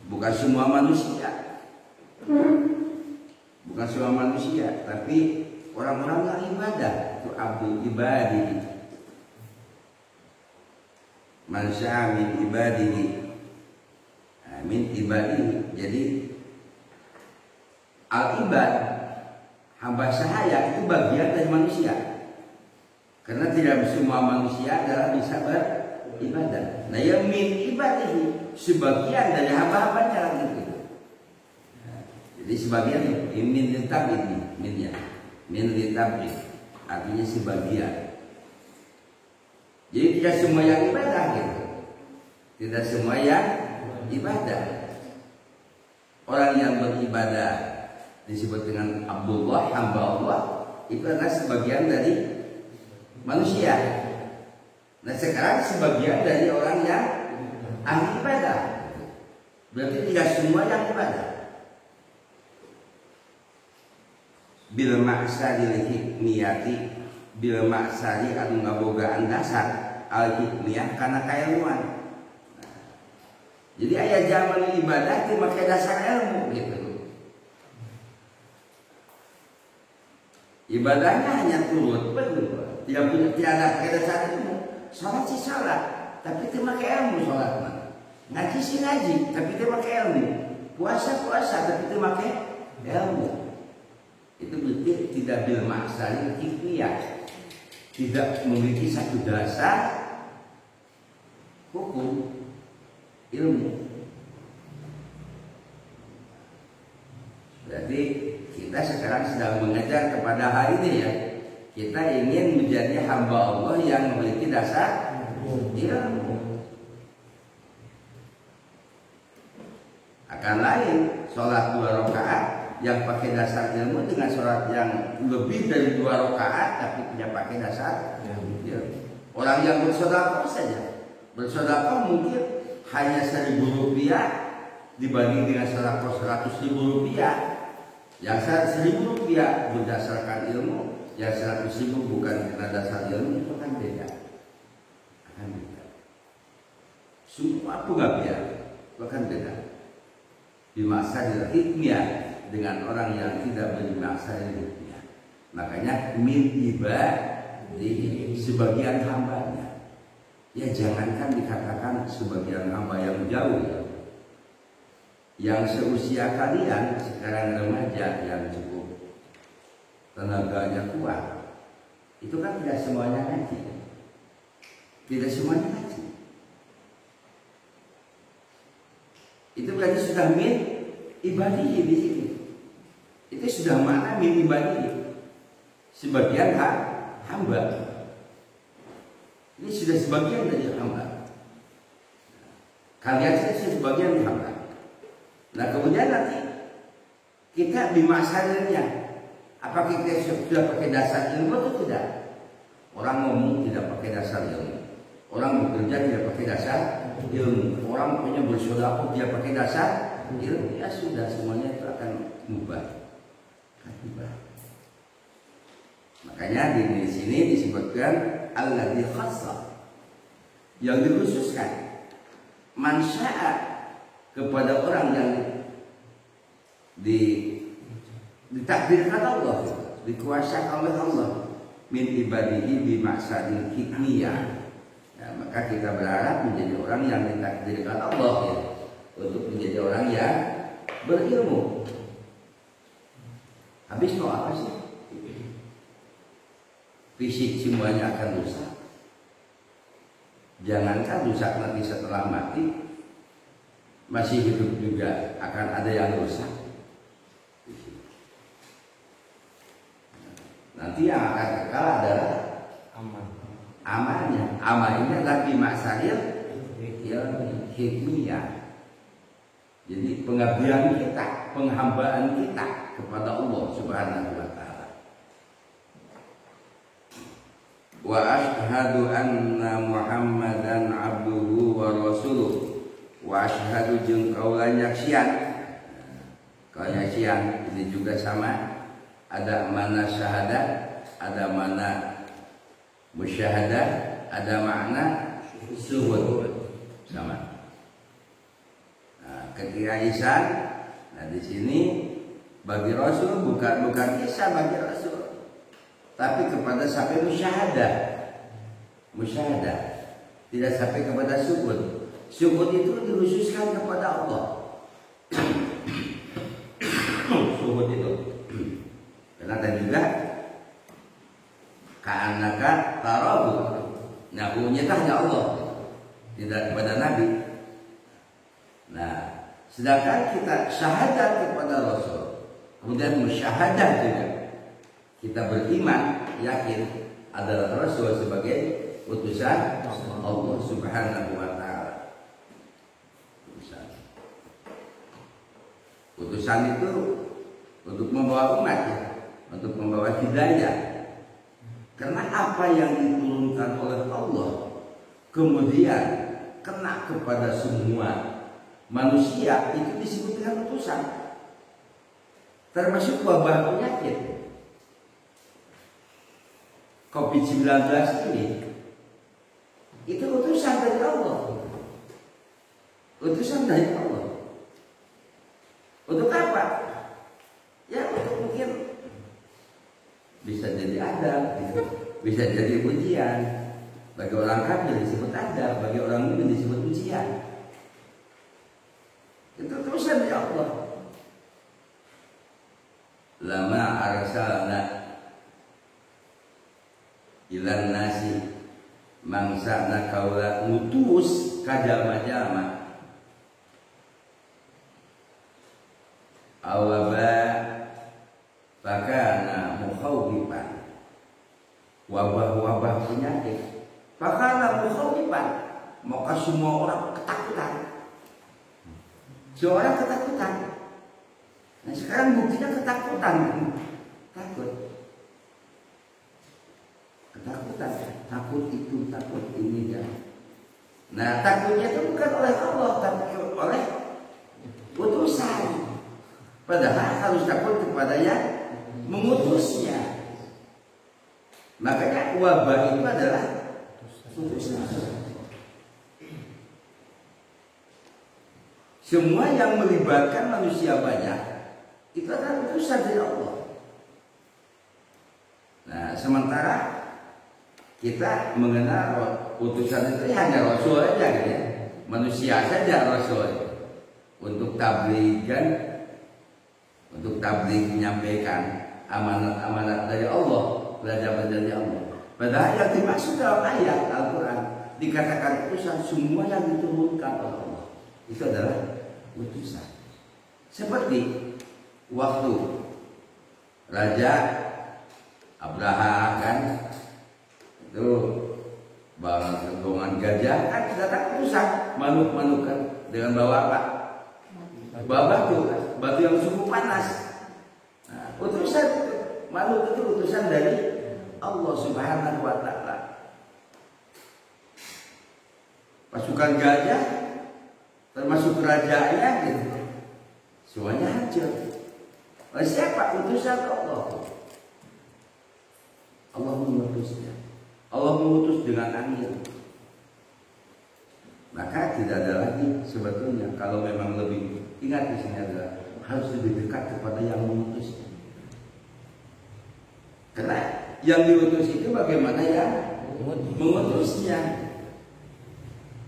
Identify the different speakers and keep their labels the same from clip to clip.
Speaker 1: Bukan semua manusia, bukan semua manusia, tapi orang-orang yang ibadah itu abdul ibadi, man syaa min ibadihi, min ibadihi. Jadi al-ibad, hamba sahaya itu bagian dari manusia, karena tidak semua manusia adalah bisa beribadah. Nah, yang min ibadihi sebagian dari hamba-hambanya gitu. Jadi sebagian min litabid, minnya min litabid artinya sebagian. Jadi tidak semua yang ibadah gitu. Tidak semua yang ibadah. Orang yang beribadah disebut dengan Abdullah, hamba Allah, itu adalah sebagian dari manusia. Nah, sekarang sebagian dari orang yang ahli ibadah. Berarti tidak semua yang ibadah. Bil maksari hikmiyati, bil maksari anu ngabogaan dasar al hikmiyah karena keilmuan. Jadi ayat zaman ibadah itu pakai dasar ilmu gitu. Ibadahnya hanya turut betul, tiada pakai dasar ilmu. Salat sih salat, tapi itu pakai ilmu salat. Ngaji sih ngaji, tapi itu pakai ilmu. Puasa, tapi itu pakai ilmu. Itu berarti tidak bil maksari hikmiyah, tidak memiliki satu dasar hukum ilmu. Berarti kita sekarang sedang mengejar kepada hal ini ya. Kita ingin menjadi hamba Allah yang memiliki dasar ilmu. Akan lain sholat 2 rakaat yang pakai dasar ilmu dengan sholat yang lebih dari 2 rakaat tapi tidak pakai dasar ilmu. Orang yang bersedekah saja, bersedekah mungkin hanya 1.000 rupiah dibanding dengan sedekah 100.000 rupiah. Yang 1.000 rupiah berdasarkan ilmu, yang 100.000 bukan karena dasar ilmu, itu kan beda. Akan beda. Semua pengabdian bahkan beda. Di masa hikmiyah dengan orang yang tidak bermaksa hidupnya. Makanya min ibadihi sebagian hambanya. Ya jangankan dikatakan sebagian hamba yang jauh ya. Yang seusia kalian sekarang remaja yang cukup tenaganya kuat. Itu kan tidak semuanya ngaji. Tidak semuanya ngaji. Itu berarti sudah min ibadihi di sini. Itu sudah mana min ibadihi. Sebagian hamba. Ini sudah sebagian dari hamba. Kalian saja sebagian hamba. Nah kemudian nanti kita di masanya, apakah kita sudah pakai dasar ilmu atau tidak? Orang ngomong tidak pakai dasar ilmu. Orang bekerja tidak pakai dasar ilmu. Orang punya bersedekah dia pakai dasar ilmu. Ya sudah semuanya itu akan mubah. Makanya di sini disebutkan alladzi khassa, yang dikhususkan man syaa kepada orang yang ditakdirkan Allah, dikuasakan oleh Allah min ibadihi bi maqsadil hikmiyah. Ya, maka kita berharap menjadi orang yang ditakdirkan Allah ya, untuk menjadi orang yang berilmu. Habis mau apa sih? Fisik semuanya akan rusak. Jangankan rusak nanti setelah mati, masih hidup juga akan ada yang rusak. Nanti yang akan kekal adalah amalnya. Amalnya lagi maksaril hikmiyah. Jadi pengabdian kita, penghambaan kita kepada Allah Subhanahu wa taala. Wa asyhadu anna Muhammadan abduhu wa rasuluh. Wa asyhadu jeung kaula nyaksian. Kaula nyaksian ini juga sama. Ada mana syahadat, ada mana musyahadah, ada makna syuhud. Sama. ketika ihsan, nah di sini bagi Rasul bukan ihsan bagi Rasul, tapi kepada sampai musyahadah, tidak sampai kepada syukur. Syukur itu dikhususkan kepada Allah. Syukur itu, karena tadi juga ka'annaka tarahu. Nah, hukumnya hanya Allah, tidak kepada Nabi. Nah, sedangkan kita syahadat kepada Rasul, kemudian musyahadah juga, kita beriman, yakin adalah Rasul sebagai utusan Allah Subhanahu wa ta'ala. Utusan itu untuk membawa umat, ya, untuk membawa hidayah. Karena apa yang diturunkan oleh Allah kemudian kena kepada semua manusia, itu disebut dengan utusan. Termasuk wabah penyakit COVID-19 ini, itu utusan dari Allah. Utusan dari Allah. Untuk apa? Ya untuk mungkin bisa jadi adab, gitu. Bisa jadi ujian. Bagi orang kafir disebut adab, bagi orang mukmin disebut ujian. Itu utusan dari Allah. Lama arsalna ilan nasi mangsa nakaula ngutus kajama-jama awaba fakana mukhawifan, wabah-wabah penyakit fakana mukhawifan, maka semua orang ketakutan. Semua orang ketakutan. Nah sekarang buktinya ketakutan, ketakutan, takut itu, takut ini ya. Nah takutnya itu bukan oleh Allah, tapi oleh utusan. Padahal harus takut kepada yang mengutusnya. Makanya wabah itu adalah utusan. Semua yang melibatkan manusia banyak itu adalah utusan dari Allah. Nah sementara kita mengenal utusan itu hanya Rasul aja gitu ya. Manusia saja Rasul. Untuk tabligh menyampaikan amanat-amanat dari Allah, pelajaran dari Allah. Padahal yang dimaksud dalam ayat Al-Quran dikatakan utusan, semua yang diturunkan oleh Allah itu adalah utusan. Seperti waktu Raja Abraha kan itu bawa rombongan gajah, kan datang utusan makhluk kan dengan bawa apa? Bawa batu yang cukup panas. Nah, utusan makhluk itu utusan dari Allah Subhanahu wa ta'ala. Pasukan gajah termasuk kerajaannya gitu, semuanya hancur. Oleh siapa? Utusan Allah. Allah mengutusnya. Allah mengutus dengan angin. Maka tidak ada lagi sebetulnya, kalau memang lebih ingat di sini adalah harus lebih dekat kepada yang mengutusnya. Karena yang diutus itu bagaimana yang mengutusnya.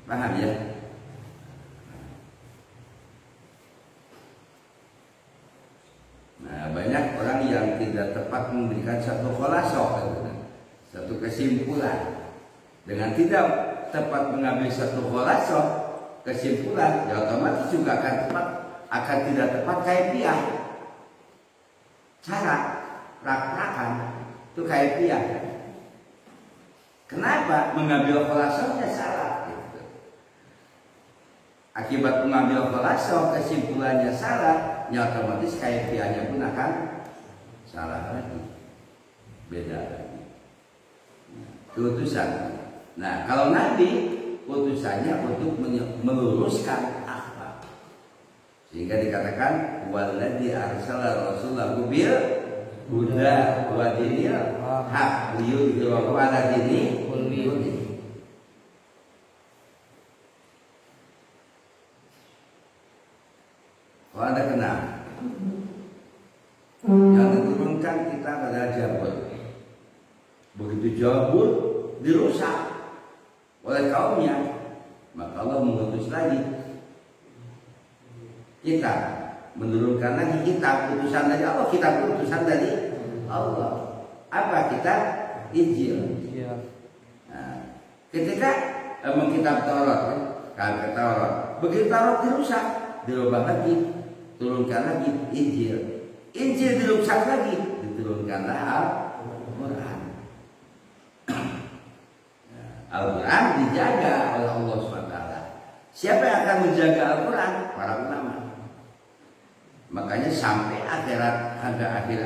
Speaker 1: Paham ya? Nah, banyak orang yang tidak tepat memberikan satu kholasah, satu kesimpulan. Dengan tidak tepat mengambil satu kholasah, kesimpulan, ya otomatis juga akan tidak tepat kaifiah. Cara rak-rakan itu kaifiah. Kenapa? Mengambil kholasahnya salah gitu. Akibat mengambil kholasah, kesimpulannya salah, ya otomatis kaifiahnya pun akan salah lagi, beda lagi. Utusan. Nah, kalau Nabi utusannya untuk meluruskan akhlak, sehingga dikatakan waladzi arsala rasulahu bil huda wa dinil haq liyudhhirahu 'ala dini kullihi. Kalau Anda kenal, yang diturunkan kita adalah Jabur. Begitu Jabur dirusak oleh kaumnya, maka Allah mengutus lagi kita, menurunkan lagi kitab, utusan dari Allah. Kitab utusan dari Allah. Apa kitab? Injil. Nah, ketika kitab Taurat, kan Taurat, begitu Taurat dirusak, dirubah lagi, turunkan lagi Injil. Injil dirusak lagi, diturunkanlah Al-Quran. Al-Quran dijaga oleh Allah SWT. Siapa yang akan menjaga Al-Quran? Para ulama. Makanya sampai akhirat,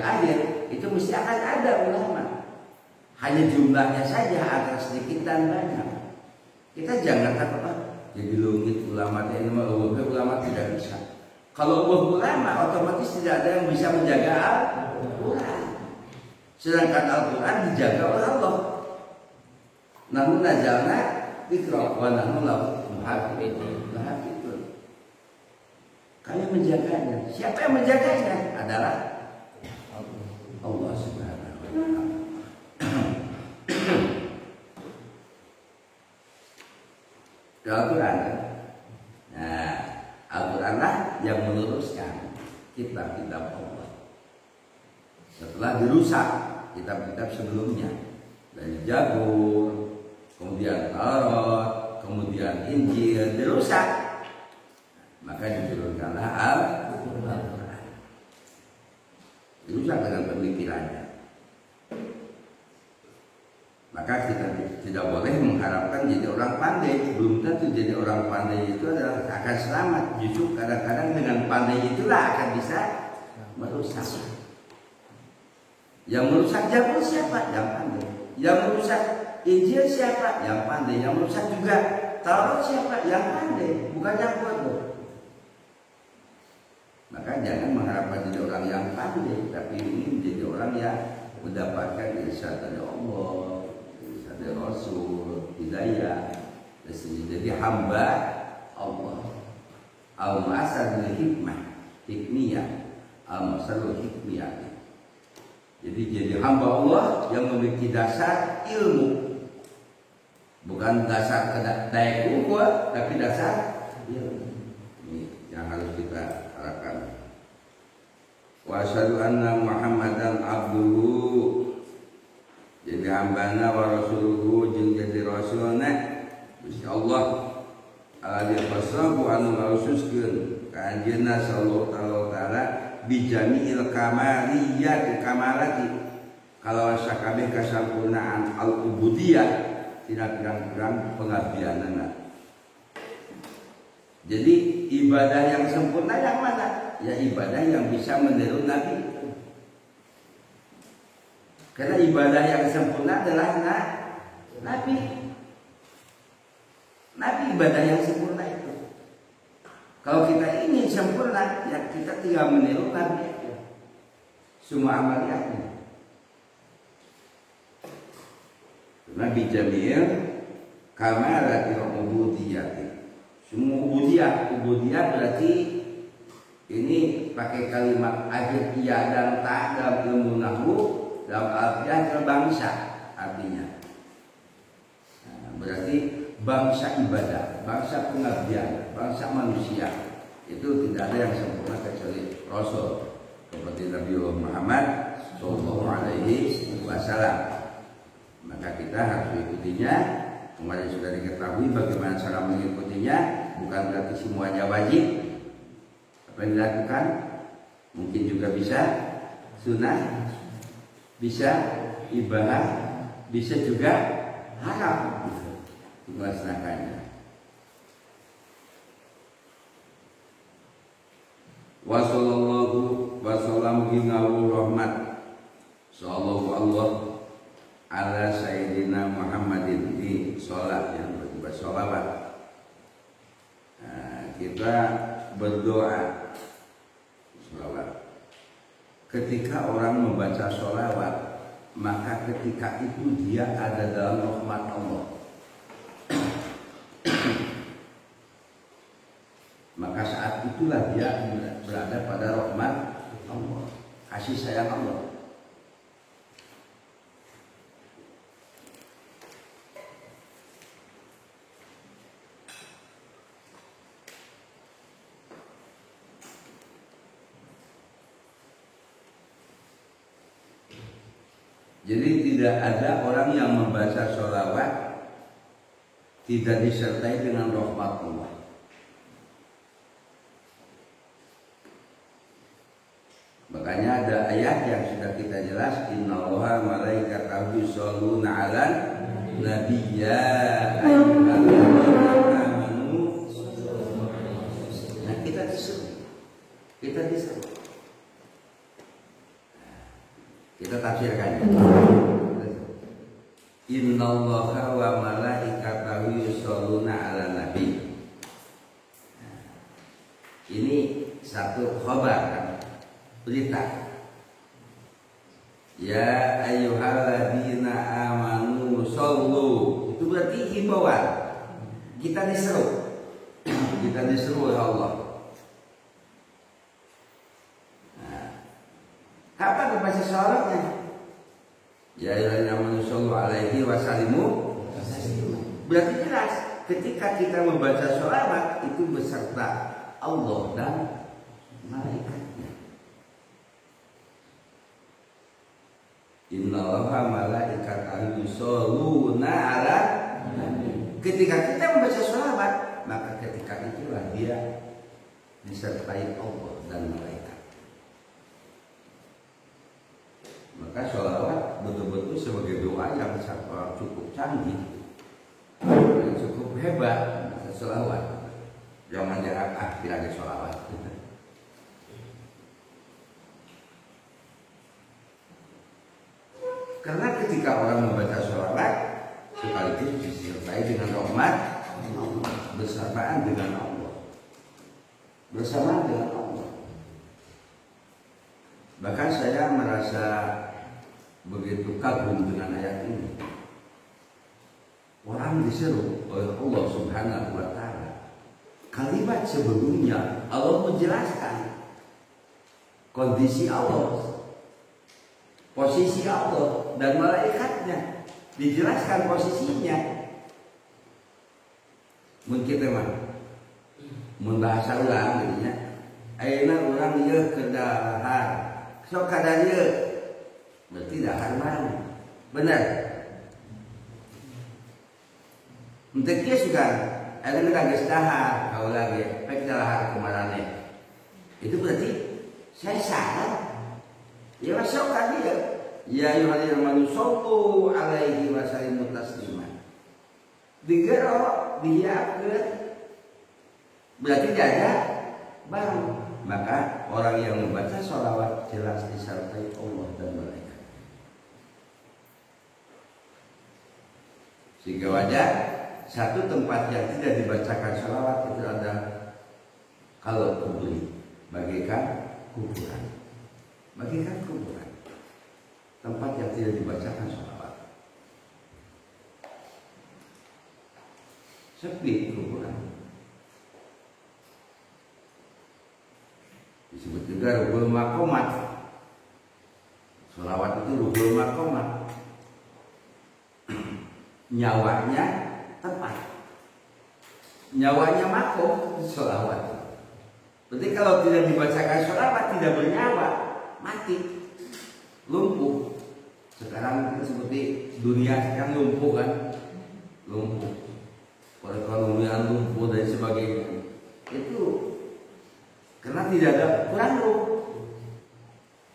Speaker 1: akhir itu mesti akan ada ulama. Hanya jumlahnya saja antara sedikit dan banyak. Kita jangan takut jadi lumit ulama ini ulama tidak bisa. Kalau ulama otomatis tidak ada yang bisa menjaga Al-Quran. Sedangkan Al-Quran dijaga oleh Allah. Namun najalna dikra wa nahnu lahu muhafizun. Kami menjaganya. Siapa yang menjaganya? Adalah Allah Subhanahu wa taala. Al-Quran. Nah, Al-Quran lah yang meneruskan kitab-kitab Allah. Setelah dirusak kitab-kitab sebelumnya dari Jabur, kemudian Taurat, kemudian Injil dirusak, maka diturunkanlah Al-Quran. Dirusak dengan pemikirannya. Maka kita tidak boleh mengharapkan jadi orang pandai. Belum tentu jadi orang pandai itu adalah akan selamat. Justru kadang-kadang dengan pandai itulah akan bisa merusak. Yang merusak Jabur siapa? Yang pandai. Yang merusak Injil siapa? Yang pandai. Yang merusak juga Taurat siapa? Yang pandai. Bukan yang bodoh. Maka jangan mengharapkan jadi orang yang pandai, tapi ingin jadi orang yang mendapatkan irsyad dari Allah, dari Rasul, hidayah, jadi hamba Allah. Al-Ma'asar hikmah, hikmiyah, Al-Ma'asar hikmiyah. Jadi hamba Allah yang memiliki dasar ilmu, bukan dasar daya kuat, tapi dasar ilmu. Ini yang harus kita harapkan. Wa asyhadu anna Muhammadan abduhu, jadi hambana wa rasuluhu, jeung jadi rasulna Gusti Allah alladzi qasahu anu ngaususkeun ka anjeunna sallallahu taala bi jami'il kamaliyat kamalati kalau sakabeh kasampurnaan al-ubudiyah tina pirang-pirang pengabdianana. Jadi ibadah yang sempurna yang mana? Ya ibadah yang bisa meniru Nabi. Karena ibadah yang sempurna adalah Nabi. Nabi ibadah yang sempurna itu. Kalau kita ingin sempurna, ya kita tinggal meniru Nabi aja. Semua amaliyatnya. Nabi Jamil kamalati ubudiyati. Semua ubudiyah berarti ini pakai kalimat akhir iya dan tak dalam ilmu nahwu, dalam artian terbangsa artinya. Nah, berarti bangsa ibadah, bangsa pengabdian, bangsa manusia itu tidak ada yang sempurna kecuali Rasul seperti Nabi Muhammad Sallallahu Alaihi Wasallam. Maka kita harus mengikutinya. Kemarin sudah diketahui bagaimana cara mengikutinya. Bukan berarti semuanya wajib. Apa yang dilakukan mungkin juga bisa sunnah, bisa ibadah, bisa juga haram melaksanakannya. Wa sallallahu wa sallam gingawu rahmat sallallahu Allah ala sayyidina Muhammadin di sholat yang bersolawat. Nah, kita berdoa sholawat. Ketika orang membaca sholawat, maka ketika itu dia ada dalam rahmat Allah. maka saat itulah dia berada pada rahmat Allah, kasih sayang Allah. Jadi tidak ada orang yang membaca sholawat tidak disertai dengan rahmat Allah. Makanya ada ayat yang sudah kita jelas, innallaha malaikatahu yusholluna 'alan nabiyya ayyuhalladzina amanu. Nah, kita disuruh. Kita tafsirkan. Innallaha wa malaikatahu yusholluna 'alan nabi. Ini satu khabar kan? Berita. Ya ayyuhalladzina amanu shollu. Itu berarti himbauan. Kita disuruh. Kita disuruh oleh Allah. Nah, kapan membaca sholawatnya? Ya ayyuhalladzina amanu shollu alaihi wa sallimu. Berarti jelas ketika kita membaca sholawat itu beserta Allah dan malaikat. Innallaha malaikatahu yusholluna 'alan nabi. Ketika kita membaca sholawat, maka ketika itulah dia disertai Allah dan malaikat. Maka sholawat betul-betul sebagai doa yang cukup canggih, yang cukup hebat. Sholawat, jangan tidak ada sholawat. Karena ketika orang membaca sholawat sekaligus disertai dengan rahmat, bersamaan dengan Allah, bersamaan dengan Allah. Bahkan saya merasa begitu kagum dengan ayat ini. Orang disuruh oleh Allah Subhanahu wa Ta'ala. Kalimat sebelumnya Allah menjelaskan kondisi Allah, posisi Allah dan malaikatnya, dijelaskan posisinya. Mungkin kita mah membahasa ulang jadinya. Ayeuna urang ieu kedahar. Sok kada ieu. Berarti dahar mana? Benar. Henteu kieu sugan. Ayeuna geus dahar, kaula ge pek dahar kumarane. Itu berarti saya salah. Ya masuk kan dia. Ya ayyuhalladzina amanu shollu alaihi wa sallimu taslima. Digero diakeun berarti jaga bareng. Maka orang yang membaca sholawat jelas disertai Allah dan malaikat. Sehingga wajar satu tempat yang tidak dibacakan sholawat itu ada kalau kuburi, bagaikan kuburan. Bagaikan kuburan, tempat yang tidak dibacakan sholawat, sepi kuburan. Disebut juga ruhul maqamat. Sholawat itu ruhul maqamat, nyawanya tempat, nyawanya makom sholawat. Berarti kalau tidak dibacakan sholawat tidak bernyawa, mati, lumpuh. Sekarang seperti dunia sekarang lumpuh kan, lumpuh, perekonomian lumpuh dan sebagainya. Itu karena tidak ada kurang ruh.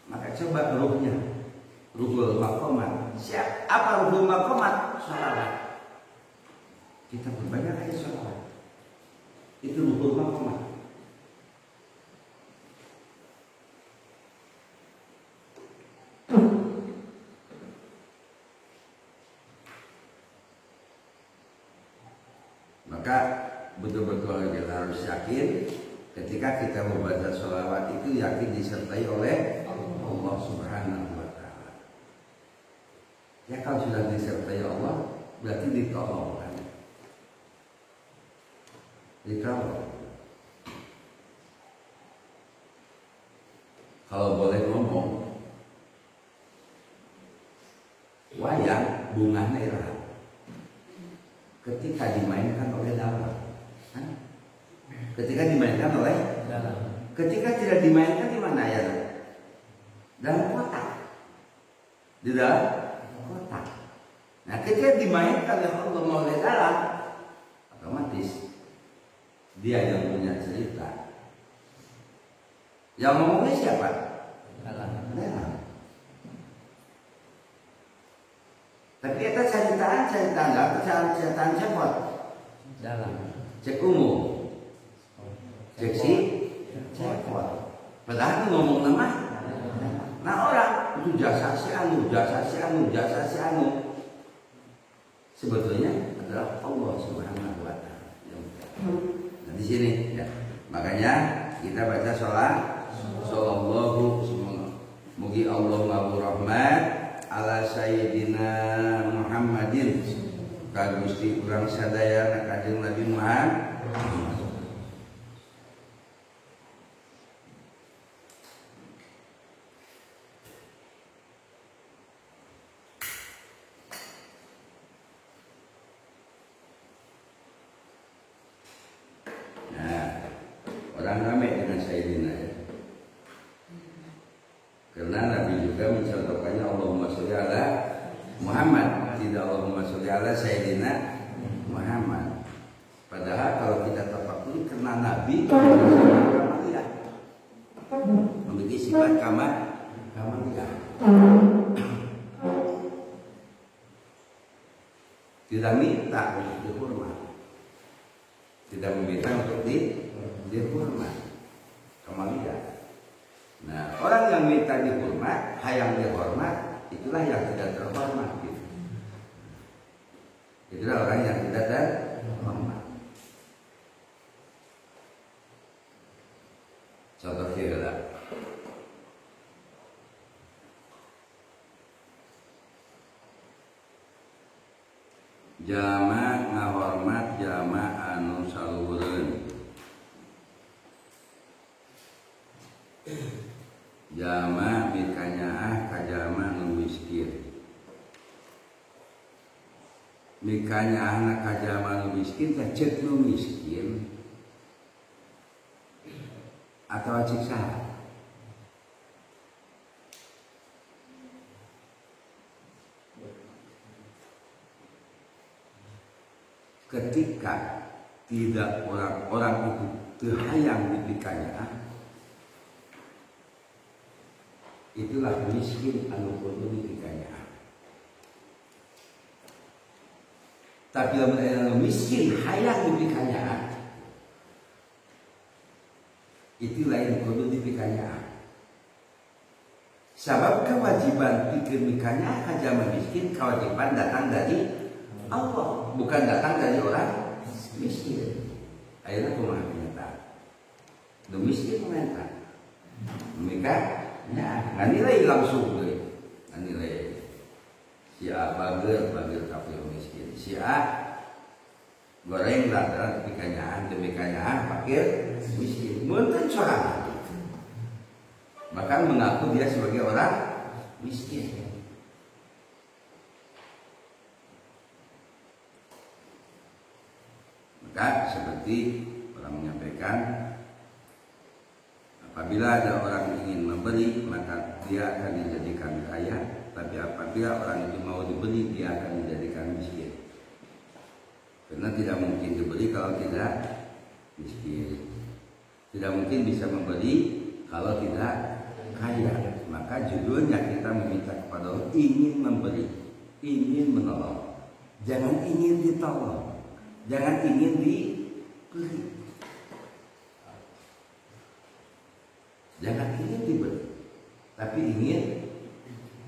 Speaker 1: Maka coba ruhnya, ruhul maqamat. Siap apa ruhul maqamat? Sholawat. Kita berbanyak kali sholawat. Itu ruhul maqamat. Maka betul-betul kita harus yakin ketika kita membaca sholawat itu yakin disertai oleh Allah Subhanahu wa Ta'ala. Ya kalau sudah disertai Allah berarti ditolong kan? Ditolong. kalau boleh ngomong, wayang bunganya irah ketika dimainkan oleh dalang. Ketika dimainkan oleh dalang. Ketika tidak dimainkan di mana ya? Dalam kotak. Di dalam kotak. Nah, ketika dimainkan oleh dalang, otomatis dia yang punya cerita. Yang ngomongnya siapa? Dalang. Tapi kita ceritaan siapa? Dalang. Cek umum. Cek si cekot. Padahal ngomong nama. Nah orang itu jasa si anu. Sebetulnya adalah Allah Subhanahu wa Ta'ala. Nah di sini ya. Makanya kita baca sallallahu mugi Allah mahu rahmat ala sayyidina Muhammadin ka Gusti urang sadaya kanjeng Nabi Muhammad. Orang ramai dengan Sayyidina ya. Karena Nabi juga mencontohkannya Allahumma sholli ala Muhammad, tidak Allahumma sholli ala Sayyidina Muhammad. Padahal kalau kita tafakkur karena Nabi kamaliyah, memiliki sifat kamaliyah. Tidak minta untuk dihormat, tidak meminta untuk dihormat, kamaliyah. Nah, orang yang minta dihormat, hayang dihormat, itulah yang tidak terhormat. Gitu. Itulah orang yang tidak terhormat. Contoh kira jama ngahormat jama anu salureun. Jama mikanyaah ka jama nu miskin. Mikanyaah ka jama nu miskin teh ceuk nu miskin atau cik saha? Ketika tidak orang-orang itu terhayang dipikanya, itulah miskin anu kudu dipikanya. Tapi lamun anu miskin hayang dipikanya, itu lain kudu dipikanya. Sebab kewajiban pikir mikanya kajama miskin, kewajiban datang dari Allah, bukan datang dari orang miskin. Akhirnya kumaha kenyataan. Nu miskin komentar. Mika nya nganilai langsung deui. Nganilai si A bager kafir miskin. Si A goreng lantaran pikanyaan demi kanyaan fakir miskin. Mun teu sorangan. Bahkan mengaku dia sebagai orang miskin. Maka seperti orang menyampaikan, apabila ada orang ingin memberi, maka dia akan dijadikan kaya. Tapi apabila orang itu mau diberi, dia akan dijadikan miskin. Karena tidak mungkin diberi kalau tidak miskin. Tidak mungkin bisa memberi kalau tidak kaya. Maka judulnya kita meminta kepada Allah ingin memberi, ingin menolong, jangan ingin ditolong. Jangan ingin diberi. Jangan ingin diberi, tapi ingin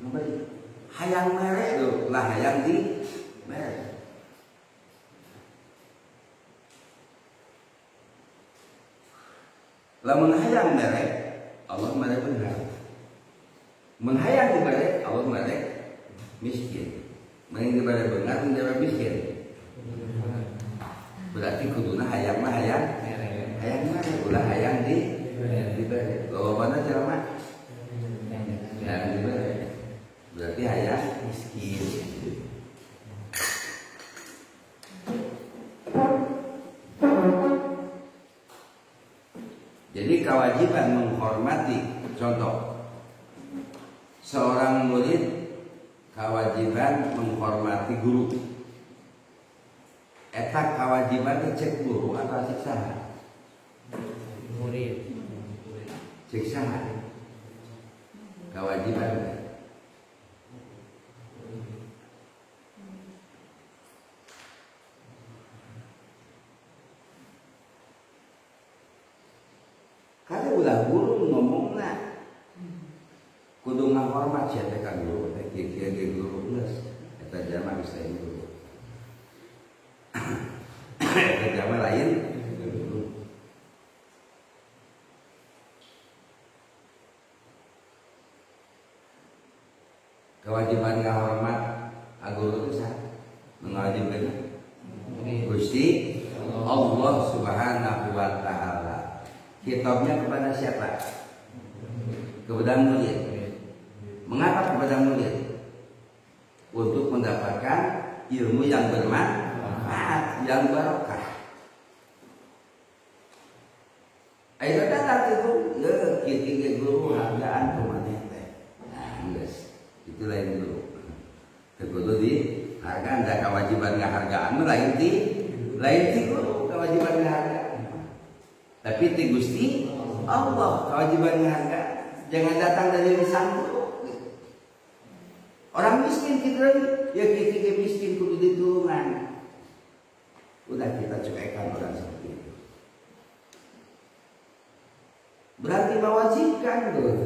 Speaker 1: memberi. Hayang merek tuh, lah hayang di merek. Lamun hayang merek, Allah merek benar. Menghayang di merek, Allah merek miskin. Menghayang di merek benar, menjadi miskin. Berarti kuduna hayang merek, ulah hayang di bere. Lowobana jelema Jadi kewajiban menghormati, contoh seorang murid kewajiban menghormati guru. Eta kewajiban cek guru atau cek saha?
Speaker 2: Murid.
Speaker 1: Cek saha? Kewajiban. Kalau ulah guru ngomong lah, kudu menghormat siapa kan guru, kieu guru geus, eta jama bisa guru. Eta jama lain. Kewajiban ngahormat guru itu sah, mengwajibkan Gusti Allah Subhanahu wa Ta'ala. Kitabnya kepada siapa? Kepada murid. Mengapa kepada murid? Untuk mendapatkan ilmu yang bermanfaat, yang barokah. Ayo datang itu, kita guru hargaan kemana teh. Nah, guys, itu lain dulu. Kudu di hargaan dan kewajiban ngahargaan lain di guru kewajiban ngahargaan. Tapi ti Gusti Allah kewajiban harga. Jangan datang dari lisan guru. Orang miskin kita ya kita miskin kudu ditulungan. Udah kita cuekan orang seperti itu. Berarti mewajibkan tuh.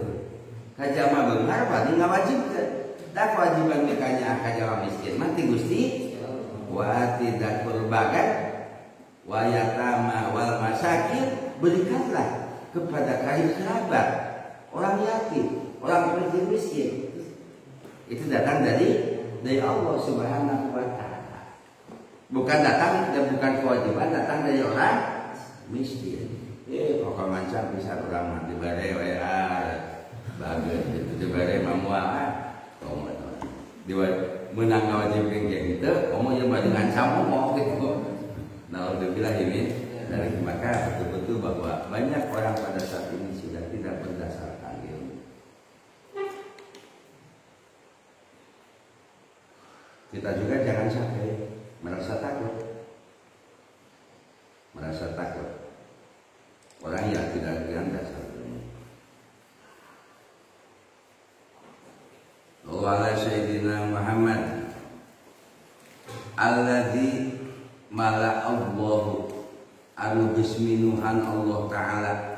Speaker 1: Kajama benar berarti ngawajibkan. Da kewajiban mikanya kajama miskin mati Gusti wa tidak kurbagan wa yatama wal masakin. Berikanlah kepada karib kerabat, orang yatim, orang fakir miskin. Itu datang dari Allah Subhanahu wa Ta'ala. Bukan datang dan bukan kewajiban datang dari orang miskin. Pokok macam bisa orang di bare WA, bagus di bare mamua. Di menang wajib kayak gitu, kamu yang dengan kamu mau gitu. Nah, udah bilang ini. Dari maka betul-betul bahwa banyak orang pada saat ini sudah tidak berdasarkan ilmu. Kita juga jangan sampai merasa takut. Orang yang tidak dengan dasar ilmu. Wa Sayyidina Muhammad alladzi mala Allahu anu bisminuhan Allah Ta'ala